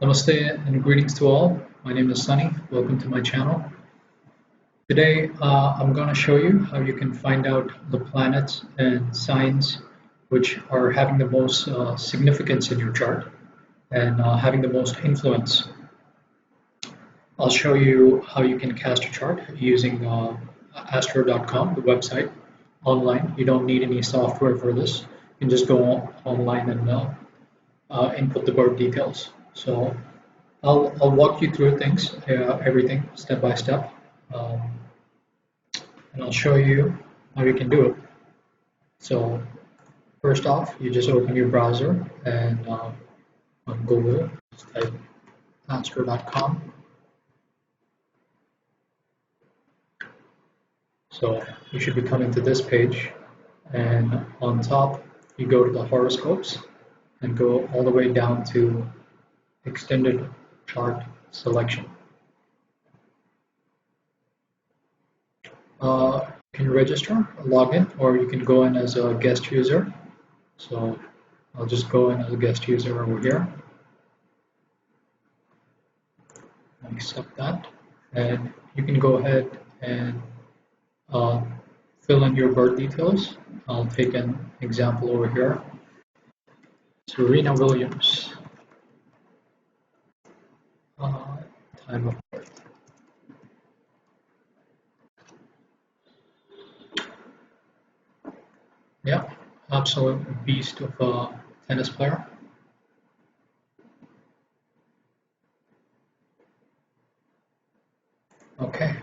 Namaste and greetings to all. My name is Sunny. Welcome to my channel. Today I'm going to show you how you can find out the planets and signs which are having the most significance in your chart and having the most influence. I'll show you how you can cast a chart using astro.com, the website, online. You don't need any software for this. You can just go online and input the birth details. So I'll walk you through things, everything step by step, and I'll show you how you can do it. So first off, you just open your browser and on Google, just type astro.com. So you should be coming to this page, and on top you go to the horoscopes and go all the way down to extended chart selection. You can register, log in, or you can go in as a guest user. So I'll just go in as a guest user over here. Accept that, and you can go ahead and fill in your birth details. I'll take an example over here. Serena Williams. Time of birth. Yeah, absolute beast of a tennis player. Okay.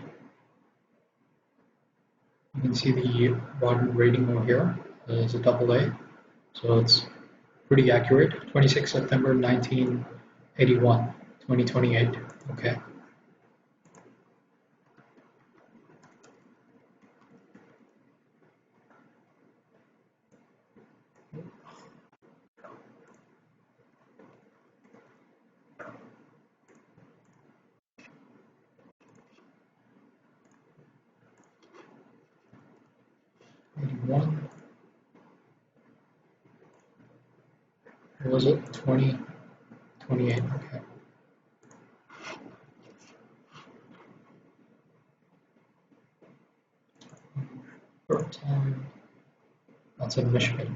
You can see the water rating over here is a AA, so it's pretty accurate. 26 September 1981, 2028. Okay. What was it? 2028. Okay. Birth time. That's in Michigan.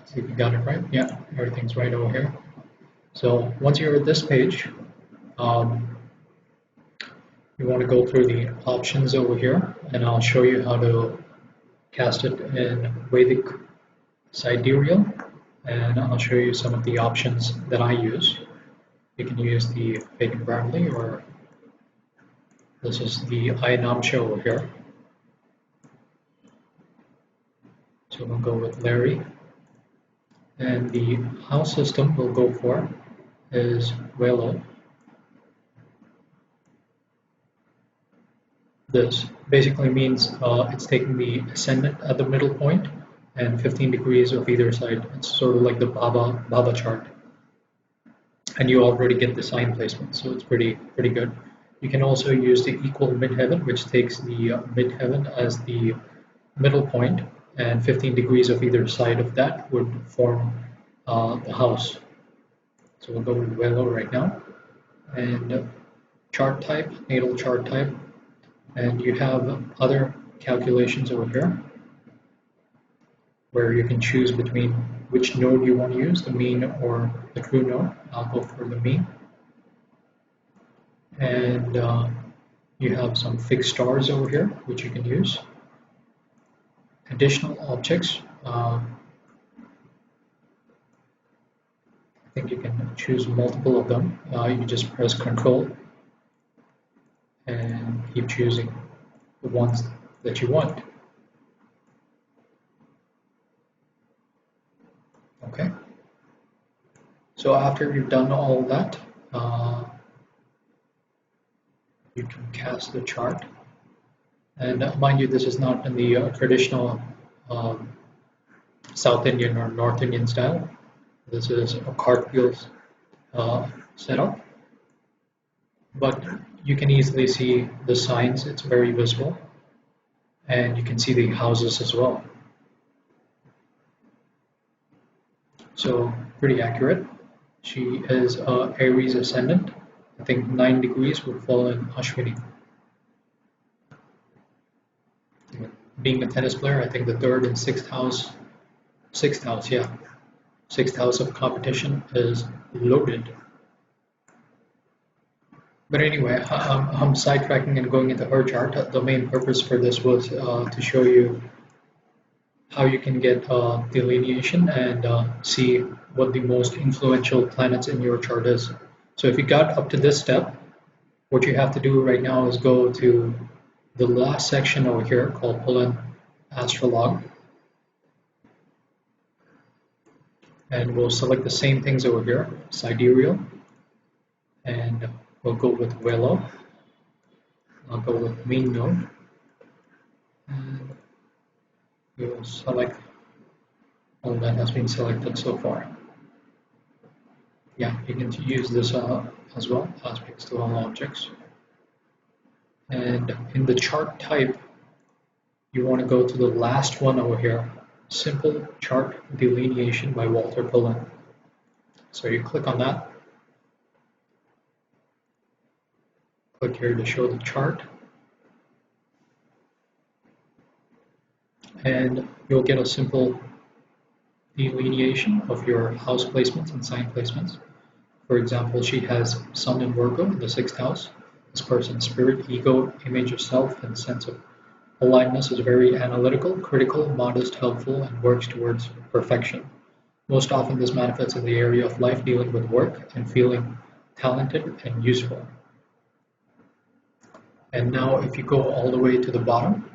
See if you got it right. Yeah, everything's right over here. So once you're at this page, you want to go through the options over here, and I'll show you how to cast it in Vedic Sidereal, and I'll show you some of the options that I use. You can use the Vedic Bradley, or this is the Ayanamsha over here. So we'll go with Larry. And the house system we'll go for is Velo. This basically means it's taking the ascendant at the middle point and 15 degrees of either side. It's sort of like the Baba chart. And you already get the sign placement, so it's pretty good. You can also use the equal midheaven, which takes the midheaven as the middle point, and 15 degrees of either side of that would form the house. So we'll go with Velo right now. And chart type, natal chart type, and you have other calculations over here where you can choose between which node you want to use, the mean or the true node. I'll go for the mean. And you have some fixed stars over here which you can use. Additional objects, I think you can choose multiple of them. You just press Control and keep choosing the ones that you want. Okay. So after you've done all that, you can cast the chart. And mind you, this is not in the traditional um, South Indian or North Indian style. This is a cartwheel setup, but you can easily see the signs. It's very visible, and you can see the houses as well. So pretty accurate. She is Aries ascendant. I think 9 degrees would fall in Ashwini. Being a tennis player, I think the third and sixth house, yeah, sixth house of competition is loaded. But anyway, I'm sidetracking and going into her chart. The main purpose for this was to show you how you can get delineation and see what the most influential planets in your chart is. So if you got up to this step, what you have to do right now is go to the last section over here called Pull in Astrolog, and we'll select the same things over here, Sidereal, and we'll go with Velo. I'll go with Mean Node, and we will select all that has been selected so far. Yeah, you can use this as well, aspects to all objects. And in the chart type, you want to go to the last one over here, Simple Chart Delineation by Walter Pullen. So you click on that, click here to show the chart, and you'll get a simple delineation of your house placements and sign placements. For example, she has Sun in Virgo in the 6th house. This person's spirit, ego, image of self, and sense of aliveness is very analytical, critical, modest, helpful, and works towards perfection. Most often this manifests in the area of life dealing with work and feeling talented and useful. And now if you go all the way to the bottom,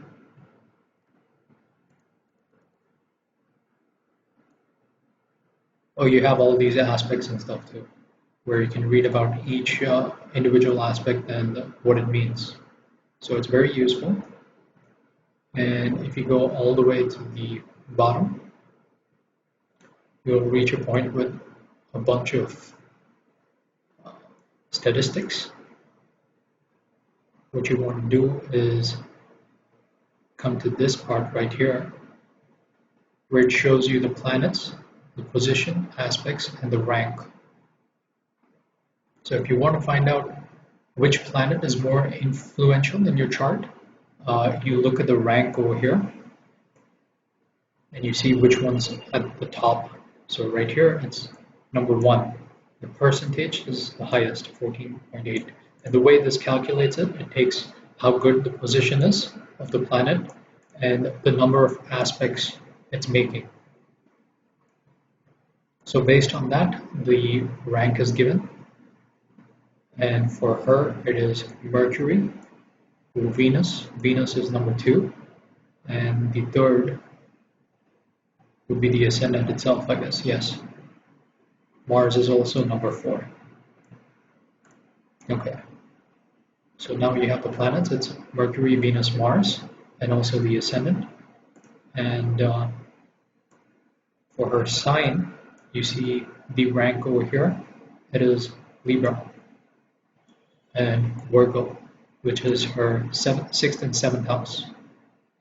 oh, you have all these aspects and stuff too, where you can read about each individual aspect and what it means. So it's very useful. And if you go all the way to the bottom, you'll reach a point with a bunch of statistics. What you want to do is come to this part right here, where it shows you the planets, the position, aspects, and the rank. So if you want to find out which planet is more influential in your chart, you look at the rank over here, and you see which one's at the top. So right here, it's number 1. The percentage is the highest, 14.8. And the way this calculates it, it takes how good the position is of the planet and the number of aspects it's making. So based on that, the rank is given. And for her, it is Mercury, Venus. Venus is number 2. And the third would be the ascendant itself, I guess. Yes. Mars is also number 4. Okay. So now you have the planets. It's Mercury, Venus, Mars, and also the ascendant. And for her sign, you see the rank over here. It is Libra and Virgo, which is her 6th and 7th house.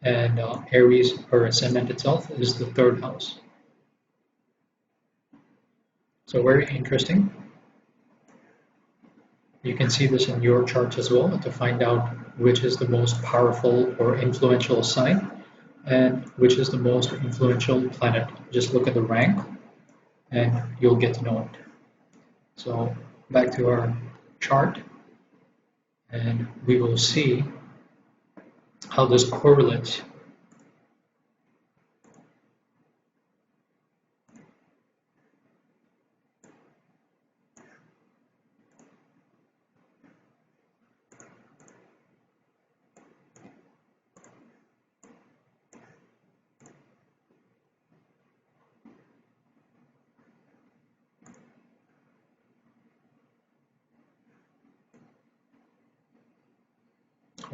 And Aries, her ascendant itself, is the 3rd house. So very interesting. You can see this in your charts as well to find out which is the most powerful or influential sign and which is the most influential planet. Just look at the rank and you'll get to know it. So back to our chart, and we will see how this correlates.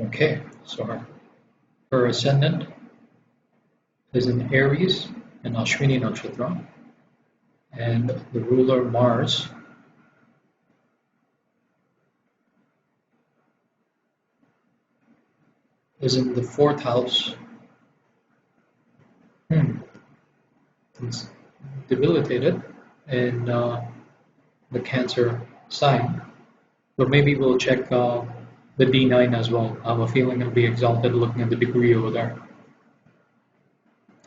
Okay, so her ascendant is in Aries and Ashwini Nakshatra, and the ruler Mars is in the fourth house. It's debilitated in the Cancer sign, but maybe we'll check the D9 as well. I have a feeling it'll be exalted looking at the degree over there.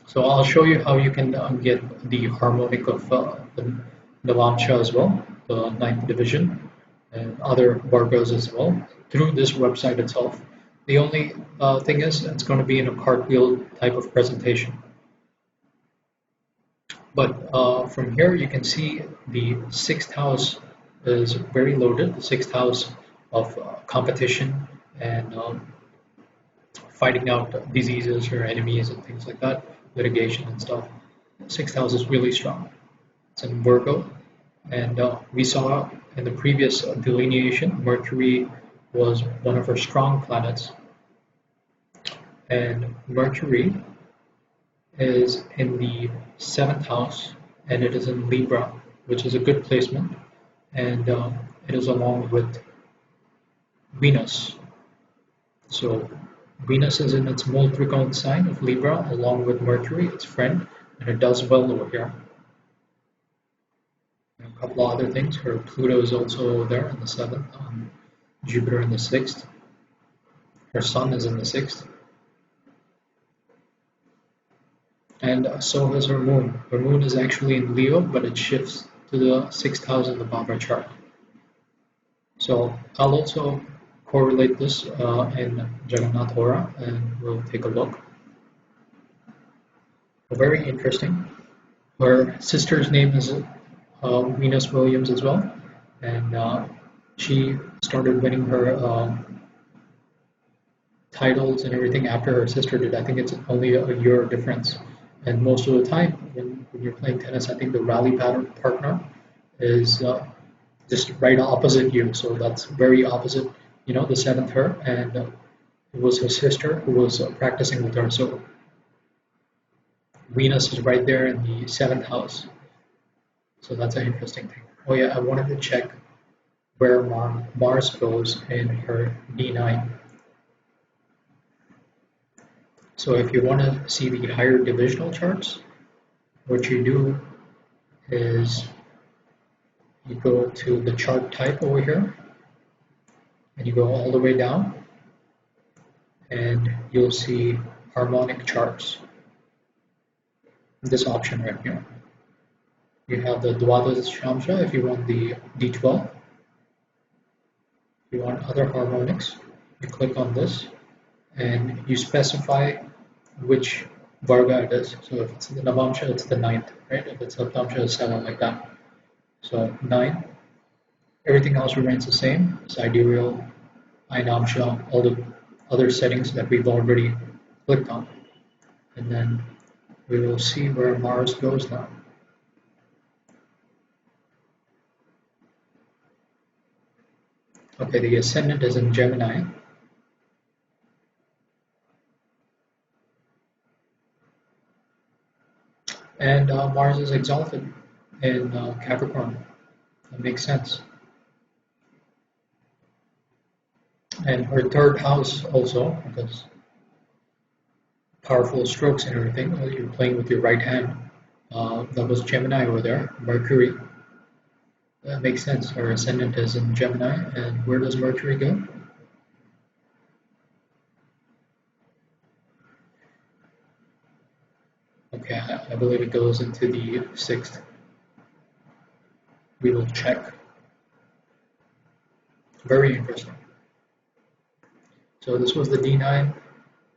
So I'll show you how you can get the harmonic of the Navamsha as well, the ninth division, and other Vargas as well, through this website itself. The only thing is it's going to be in a cartwheel type of presentation. But from here you can see the sixth house is very loaded, the sixth house of competition and fighting out diseases or enemies and things like that, litigation and stuff. Sixth house is really strong. It's in Virgo, and we saw in the previous delineation, Mercury was one of our strong planets, and Mercury is in the seventh house, and it is in Libra, which is a good placement, and it is along with Venus. So Venus is in its mole trigon sign of Libra, along with Mercury, its friend, and it does well over here. And a couple of other things. Her Pluto is also there in the seventh, Jupiter in the sixth. Her Sun is in the sixth. And so is her moon. Her moon is actually in Leo, but it shifts to the sixth house in the Baba chart. So I'll also correlate this in Jagannath Hora, and we'll take a look. Very interesting. Her sister's name is Venus Williams as well, and she started winning her titles and everything after her sister did. I think it's only a year difference. And most of the time, when you're playing tennis, I think the rally partner is just right opposite you. So that's very opposite, the seventh her, and it was her sister who was practicing with her. So Venus is right there in the seventh house. So that's an interesting thing. Oh yeah, I wanted to check where Mars goes in her D9. So if you want to see the higher divisional charts, what you do is you go to the chart type over here, and you go all the way down, and you'll see Harmonic Charts. This option right here. You have the Dwadashamsha if you want the D12. If you want other harmonics, you click on this, and you specify which Varga it is. So if it's the Navamsha, it's the ninth, right? If it's Saptamsha, it's 7, like that. So 9. Everything else remains the same. Sidereal, Ainamsha, all the other settings that we've already clicked on. And then we will see where Mars goes now. Okay, the ascendant is in Gemini. And Mars is exalted in Capricorn. That makes sense. And her third house also, because powerful strokes and everything, you're playing with your right hand. That was Gemini over there, Mercury. That makes sense. Her ascendant is in Gemini. And where does Mercury go? Okay, I believe it goes into the sixth. We will check. Very interesting. So this was the D9.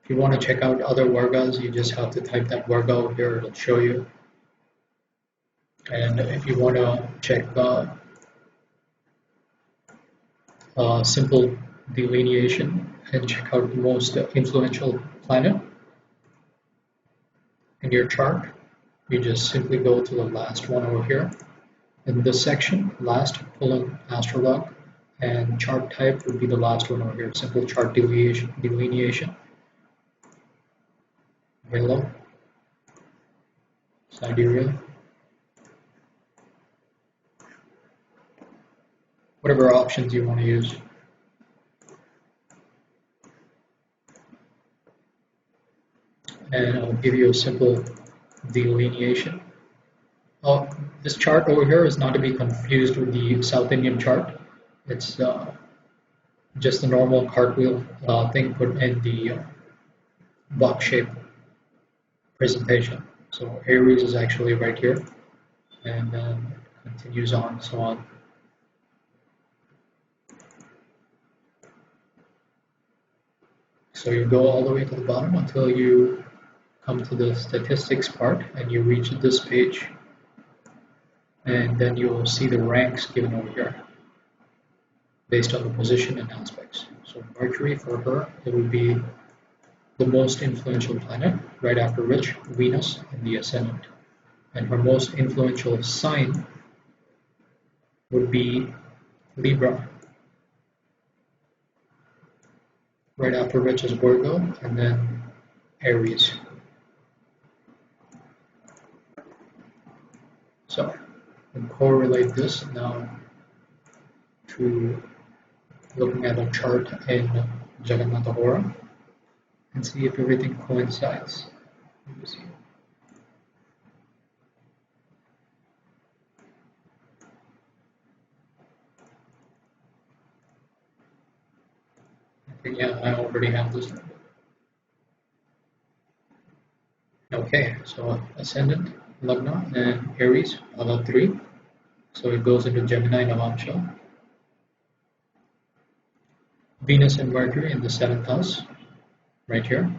If you want to check out other Vargas, you just have to type that Varga over here. It'll show you. And if you want to check simple delineation and check out the most influential planet in your chart, you just simply go to the last one over here. In this section, last, pull in astrolog, and chart type would be the last one over here. Simple chart delineation. Hello. Sidereal, whatever options you want to use. And I'll give you a simple delineation. This chart over here is not to be confused with the South Indian chart. It's just a normal cartwheel thing put in the box shape presentation. So Aries is actually right here, and then it continues on, so on. So you go all the way to the bottom until you come to the statistics part and you reach this page, and then you'll see the ranks given over here based on the position and aspects. So Mercury, for her, it would be the most influential planet, right after which Venus in the ascendant. And her most influential sign would be Libra, right after which is Virgo, and then Aries. So we'll correlate this now to looking at a chart in Jagannatha Hora and see if everything coincides. Let me see. I think, yeah, I already have this. Okay, so Ascendant, Lagna, and Aries, all have 3. So it goes into Gemini Navamsha. Venus and Mercury in the 7th house, right here.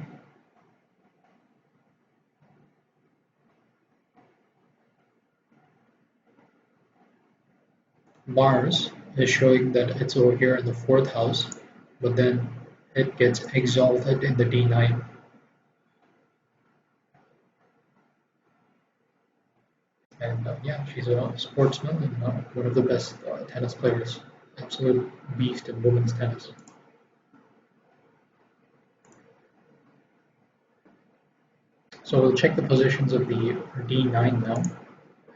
Mars is showing that it's over here in the 4th house, but then it gets exalted in the D9. And yeah, she's a sportsman and one of the best tennis players. Absolute beast in women's tennis. So we'll check the positions of the D9 now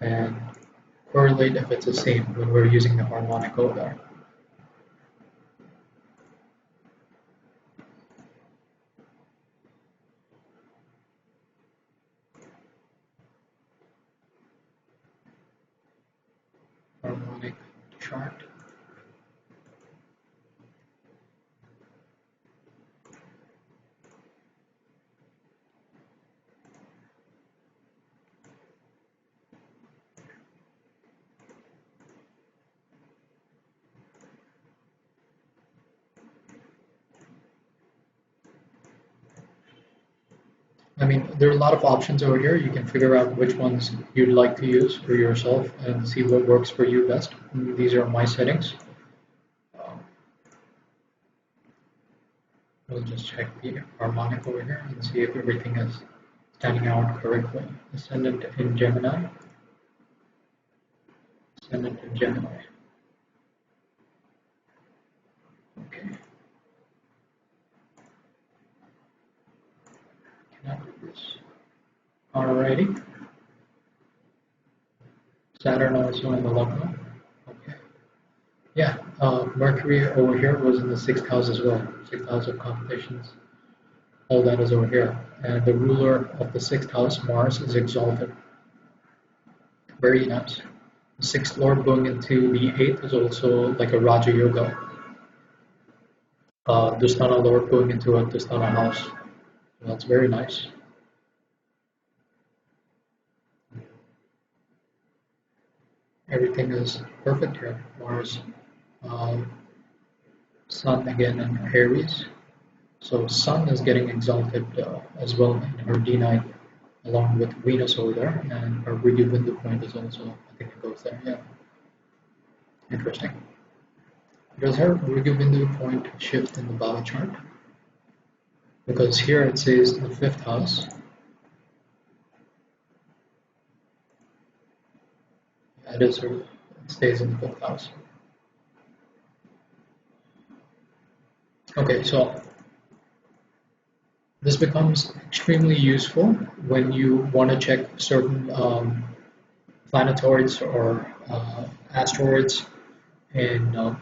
and correlate if it's the same when we're using the harmonic over. Harmonic chart. I mean, there are a lot of options over here. You can figure out which ones you'd like to use for yourself and see what works for you best. And these are my settings. We'll just check the harmonic over here and see if everything is standing out correctly. Ascendant in Gemini. Ascendant in Gemini. Okay. Cannot do this. Alrighty. Saturn also in the Lagna. Okay. Yeah, Mercury over here was in the 6th house as well. 6th house of competitions. All that is over here. And the ruler of the 6th house, Mars, is exalted. Very nice. The 6th lord going into the 8th is also like a Raja Yoga. Dusthana lord going into a Dusthana house. That's very nice. Everything is perfect here. Mars, Sun again in Aries. So Sun is getting exalted as well in her D9, along with Venus over there, and her Vrigu Bindu point is also, I think it goes there, yeah. Interesting. Does her Vrigu Bindu point shift in the Bhava chart? Because here it says the 5th house. It is her, it stays in the 5th house. Okay, so This becomes extremely useful when you want to check certain planetoids or asteroids in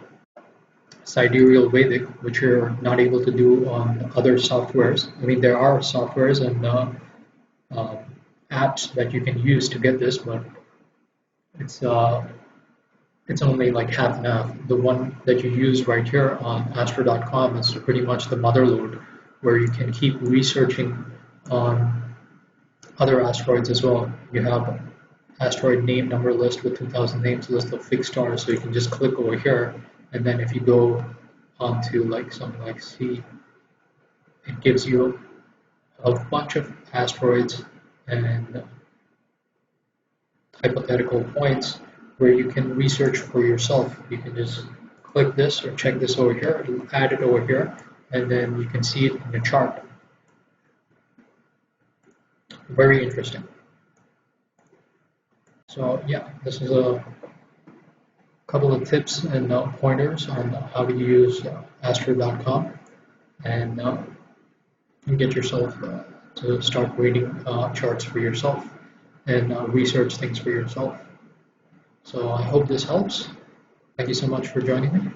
Sidereal Vedic, which you're not able to do on other softwares. I mean, there are softwares and uh, apps that you can use to get this, but it's uh, it's only like half and half. The one that you use right here on astro.com is pretty much the motherlode, where you can keep researching on other asteroids as well. You have asteroid name number list with 2000 names, list of fixed stars, so you can just click over here, and then if you go onto like something like C, it gives you a bunch of asteroids and hypothetical points where you can research for yourself. You can just click this or check this over here, add it over here, and then you can see it in the chart. Very interesting. So yeah, this is a couple of tips and pointers on how to use astro.com and get yourself to start reading charts for yourself and research things for yourself. So I hope this helps. Thank you so much for joining me.